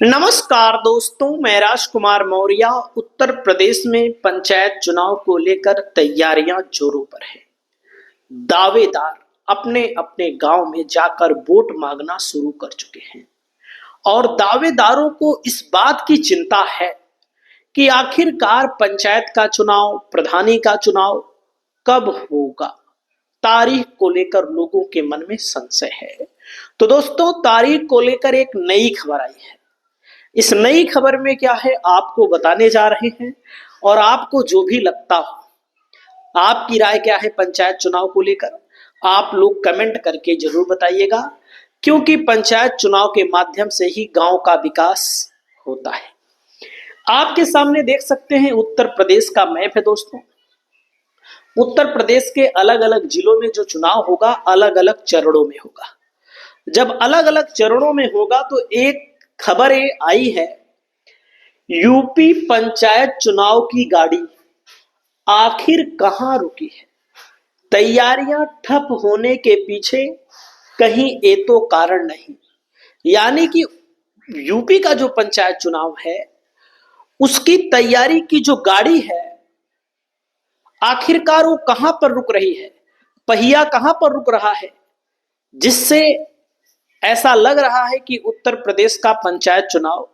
नमस्कार दोस्तों, मैं राजकुमार मौर्य। उत्तर प्रदेश में पंचायत चुनाव को लेकर तैयारियां जोरों पर है। दावेदार अपने अपने गांव में जाकर वोट मांगना शुरू कर चुके हैं और दावेदारों को इस बात की चिंता है कि आखिरकार पंचायत का चुनाव, प्रधानी का चुनाव कब होगा। तारीख को लेकर लोगों के मन में संशय है। तो दोस्तों, तारीख को लेकर एक नई खबर आई है। इस नई खबर में क्या है आपको बताने जा रहे हैं और आपको जो भी लगता हो, आपकी राय क्या है पंचायत चुनाव को लेकर, आप लोग कमेंट करके जरूर बताइएगा, क्योंकि पंचायत चुनाव के माध्यम से ही गांव का विकास होता है। आपके सामने देख सकते हैं उत्तर प्रदेश का मैप है दोस्तों। उत्तर प्रदेश के अलग अलग जिलों में जो चुनाव होगा अलग अलग चरणों में होगा। जब अलग अलग चरणों में होगा तो एक खबर आई है, यूपी पंचायत चुनाव की गाड़ी आखिर कहां रुकी है। तैयारियां ठप होने के पीछे कहीं ये तो कारण नहीं, यानी कि यूपी का जो पंचायत चुनाव है उसकी तैयारी की जो गाड़ी है आखिरकार वो कहां पर रुक रही है, पहिया कहां पर रुक रहा है, जिससे ऐसा लग रहा है कि उत्तर प्रदेश का पंचायत चुनाव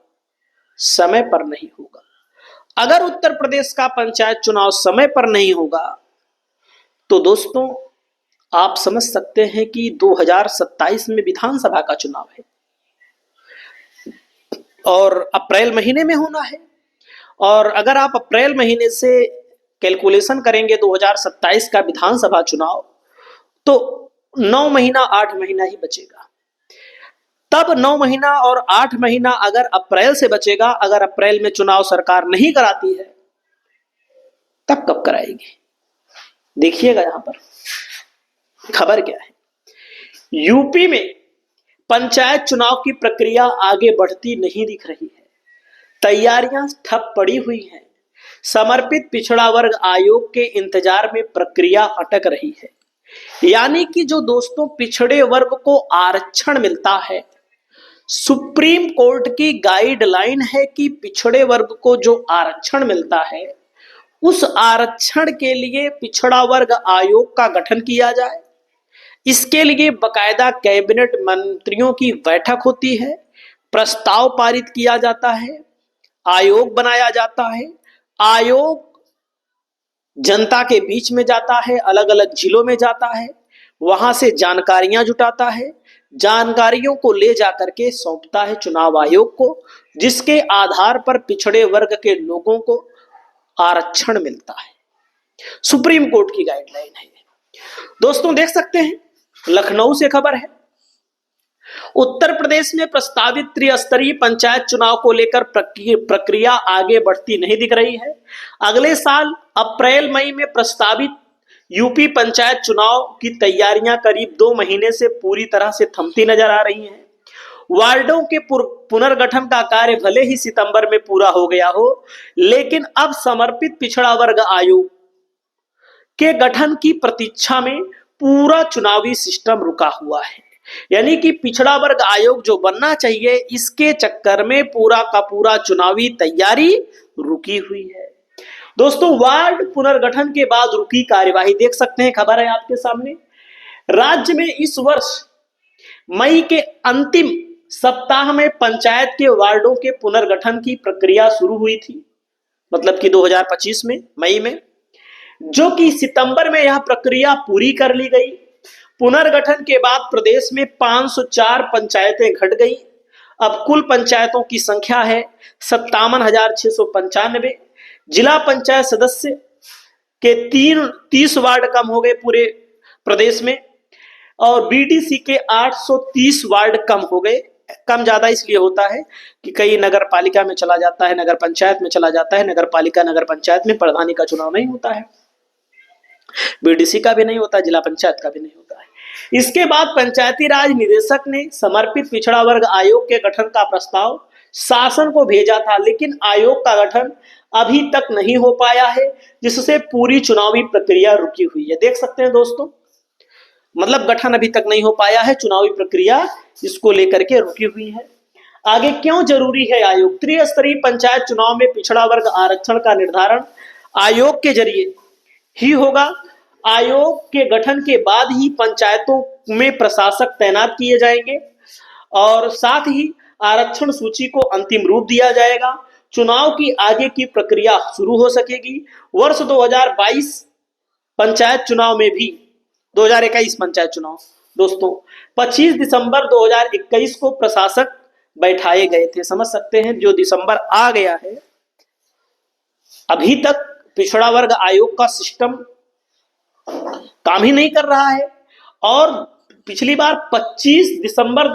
समय पर नहीं होगा। अगर उत्तर प्रदेश का पंचायत चुनाव समय पर नहीं होगा तो दोस्तों आप समझ सकते हैं कि 2027 में विधानसभा का चुनाव है और अप्रैल महीने में होना है। और अगर आप अप्रैल महीने से कैलकुलेशन करेंगे 2027 का विधानसभा चुनाव, तो 9 महीना 8 महीना ही बचेगा। तब 9 महीना और 8 महीना अगर अप्रैल से बचेगा, अगर अप्रैल में चुनाव सरकार नहीं कराती है तब कब कराएगी। देखिएगा यहां पर खबर क्या है। यूपी में पंचायत चुनाव की प्रक्रिया आगे बढ़ती नहीं दिख रही है। तैयारियां ठप पड़ी हुई हैं। समर्पित पिछड़ा वर्ग आयोग के इंतजार में प्रक्रिया अटक रही है। यानी कि जो दोस्तों पिछड़े वर्ग को आरक्षण मिलता है, सुप्रीम कोर्ट की गाइडलाइन है कि पिछड़े वर्ग को जो आरक्षण मिलता है उस आरक्षण के लिए पिछड़ा वर्ग आयोग का गठन किया जाए। इसके लिए बकायदा कैबिनेट मंत्रियों की बैठक होती है, प्रस्ताव पारित किया जाता है, आयोग बनाया जाता है। आयोग जनता के बीच में जाता है, अलग अलग जिलों में जाता है, वहां से जानकारियां जुटाता है, जानकारियों को ले जाकर के सौंपता है चुनाव आयोग को, जिसके आधार पर पिछड़े वर्ग के लोगों को आरक्षण मिलता है। सुप्रीम कोर्ट की गाइडलाइन है दोस्तों। देख सकते हैं लखनऊ से खबर है, उत्तर प्रदेश में प्रस्तावित त्रिस्तरीय पंचायत चुनाव को लेकर प्रक्रिया आगे बढ़ती नहीं दिख रही है। अगले साल अप्रैल मई में प्रस्तावित यूपी पंचायत चुनाव की तैयारियां करीब 2 महीने से पूरी तरह से थमती नजर आ रही हैं। वार्डों के पुनर्गठन का कार्य भले ही सितंबर में पूरा हो गया हो, लेकिन अब समर्पित पिछड़ा वर्ग आयोग के गठन की प्रतीक्षा में पूरा चुनावी सिस्टम रुका हुआ है। यानी कि पिछड़ा वर्ग आयोग जो बनना चाहिए, इसके चक्कर में पूरा का पूरा चुनावी तैयारी रुकी हुई है। दोस्तों, वार्ड पुनर्गठन के बाद रुकी कार्यवाही देख सकते हैं, खबर है आपके सामने। राज्य में इस वर्ष मई के अंतिम सप्ताह में पंचायत के वार्डों के पुनर्गठन की प्रक्रिया शुरू हुई थी, मतलब कि 2025 में मई में, जो कि सितंबर में यह प्रक्रिया पूरी कर ली गई। पुनर्गठन के बाद प्रदेश में 504 पंचायतें घट गई। अब कुल पंचायतों की संख्या है 57,695। जिला पंचायत सदस्य के 30 वार्ड कम हो गए पूरे प्रदेश में, और बीडीसी के 830 वार्ड कम हो गए। कम ज्यादा इसलिए होता है कि कई नगर पालिका में चला जाता है, नगर पंचायत में चला जाता है। नगर पालिका नगर पंचायत में प्रधानी का चुनाव नहीं होता है, बीडीसी का भी नहीं होता, जिला पंचायत का भी नहीं होता है। इसके बाद पंचायती राज निदेशक ने समर्पित पिछड़ा वर्ग आयोग के गठन का प्रस्ताव शासन को भेजा था, लेकिन आयोग का गठन अभी तक नहीं हो पाया है, जिससे पूरी चुनावी प्रक्रिया रुकी हुई है। देख सकते हैं दोस्तों, मतलब गठन अभी तक नहीं हो पाया है, चुनावी प्रक्रिया इसको लेकर के रुकी हुई है। आगे क्यों जरूरी है आयोग? त्रिस्तरीय पंचायत चुनाव में पिछड़ा वर्ग आरक्षण का निर्धारण आयोग के जरिए ही होगा। आयोग के गठन के बाद ही पंचायतों में प्रशासक तैनात किए जाएंगे और साथ ही आरक्षण सूची को अंतिम रूप दिया जाएगा। चुनाव की आगे की प्रक्रिया शुरू हो सकेगी। वर्ष 2022 पंचायत चुनाव में भी 2021 पंचायत चुनाव दोस्तों 25 दिसंबर 2021 को प्रशासक बैठाए गए थे। समझ सकते हैं, जो दिसंबर आ गया है, अभी तक पिछड़ा वर्ग आयोग का सिस्टम काम ही नहीं कर रहा है। और पिछली बार 25 दिसंबर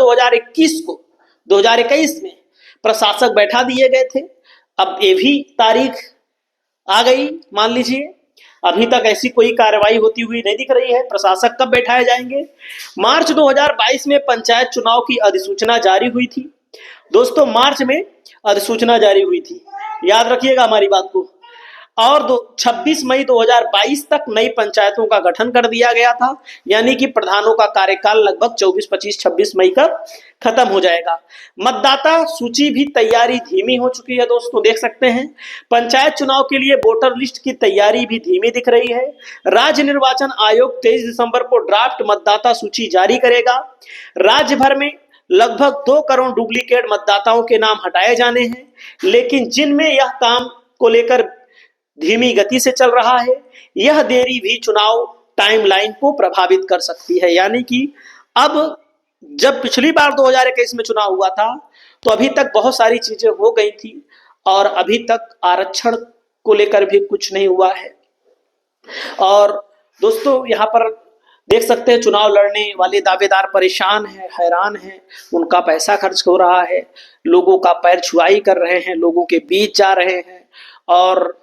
2021 में प्रशासक बैठा दिए गए थे। अब ये भी तारीख आ गई, मान लीजिए अभी तक ऐसी कोई कार्रवाई होती हुई नहीं दिख रही है। प्रशासक कब बैठाए जाएंगे? मार्च 2022 में पंचायत चुनाव की अधिसूचना जारी हुई थी दोस्तों, मार्च में अधिसूचना जारी हुई थी, याद रखिएगा हमारी बात को। और 26 मई 2022 तक नई पंचायतों का गठन कर दिया गया था, यानी कि प्रधानों का कार्यकाल लगभग 24, 25, 26 मई का खत्म हो जाएगा। मतदाता सूची भी तैयारी धीमी हो चुकी है दोस्तों, देख सकते हैं। पंचायत चुनाव के लिए वोटर लिस्ट की तैयारी भी धीमी दिख रही है। राज्य निर्वाचन आयोग 23 दिसंबर को ड्राफ्ट मतदाता सूची जारी करेगा। राज्य भर में लगभग 2 करोड़ डुप्लीकेट मतदाताओं के नाम हटाए जाने हैं, लेकिन जिनमें यह काम को लेकर धीमी गति से चल रहा है, यह देरी भी चुनाव टाइमलाइन को प्रभावित कर सकती है। यानी कि अब जब पिछली बार 2021 में चुनाव हुआ था तो अभी तक बहुत सारी चीजें हो गई थी और अभी तक आरक्षण को लेकर भी कुछ नहीं हुआ है। और दोस्तों यहाँ पर देख सकते हैं, चुनाव लड़ने वाले दावेदार परेशान हैं, हैरान हैं, उनका पैसा खर्च हो रहा है, लोगों का पैर छुआई कर रहे हैं, लोगों के बीच जा रहे हैं और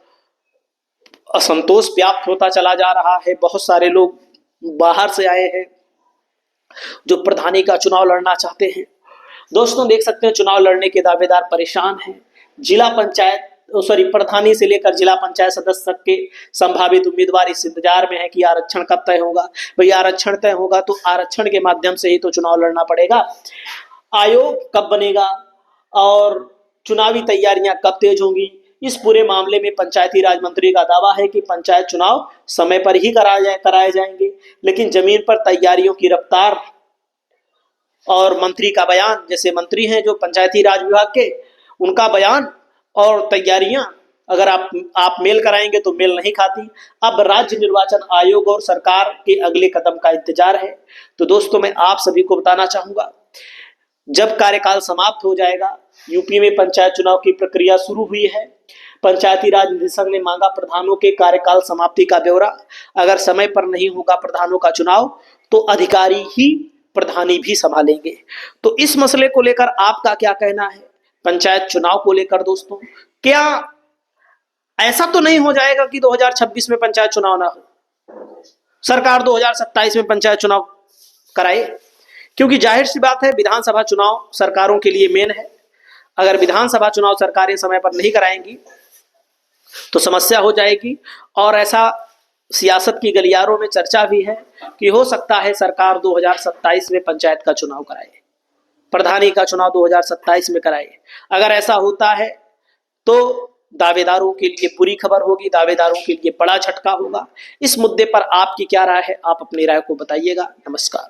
असंतोष व्याप्त होता चला जा रहा है। बहुत सारे लोग बाहर से आए हैं जो प्रधानी का चुनाव लड़ना चाहते हैं। दोस्तों देख सकते हैं, चुनाव लड़ने के दावेदार परेशान हैं। जिला पंचायत प्रधानी से लेकर जिला पंचायत सदस्य तक के संभावित उम्मीदवार इस इंतजार में है कि आरक्षण कब तय होगा। भाई आरक्षण तय होगा तो आरक्षण के माध्यम से ही तो चुनाव लड़ना पड़ेगा। आयोग कब बनेगा और चुनावी तैयारियां कब तेज होंगी, इस पूरे मामले में पंचायती राज मंत्री का दावा है कि पंचायत चुनाव समय पर ही कराए जाएंगे, लेकिन जमीन पर तैयारियों की रफ्तार और मंत्री का बयान, जैसे मंत्री हैं जो पंचायती राज विभाग के, उनका बयान और तैयारियां अगर आप मेल कराएंगे तो मेल नहीं खाती। अब राज्य निर्वाचन आयोग और सरकार के अगले कदम का इंतजार है। तो दोस्तों मैं आप सभी को बताना चाहूंगा, जब कार्यकाल समाप्त हो जाएगा, यूपी में पंचायत चुनाव की प्रक्रिया शुरू हुई है। पंचायती राज निदेशक ने मांगा प्रधानों के कार्यकाल समाप्ति का ब्यौरा। अगर समय पर नहीं होगा प्रधानों का चुनाव तो अधिकारी ही प्रधानी भी संभालेंगे। तो इस मसले को लेकर आपका क्या कहना है पंचायत चुनाव को लेकर दोस्तों? क्या ऐसा तो नहीं हो जाएगा कि 2026 में पंचायत चुनाव ना हो, सरकार 2027 में पंचायत चुनाव कराए? क्योंकि जाहिर सी बात है, विधानसभा चुनाव सरकारों के लिए मेन है। अगर विधानसभा चुनाव सरकारें समय पर नहीं कराएंगी तो समस्या हो जाएगी। और ऐसा सियासत की गलियारों में चर्चा भी है कि हो सकता है सरकार 2027 में पंचायत का चुनाव कराए, प्रधानी का चुनाव 2027 में कराए। अगर ऐसा होता है तो दावेदारों के लिए बुरी खबर होगी, दावेदारों के लिए बड़ा झटका होगा। इस मुद्दे पर आपकी क्या राय है? आप अपनी राय को बताइएगा। नमस्कार।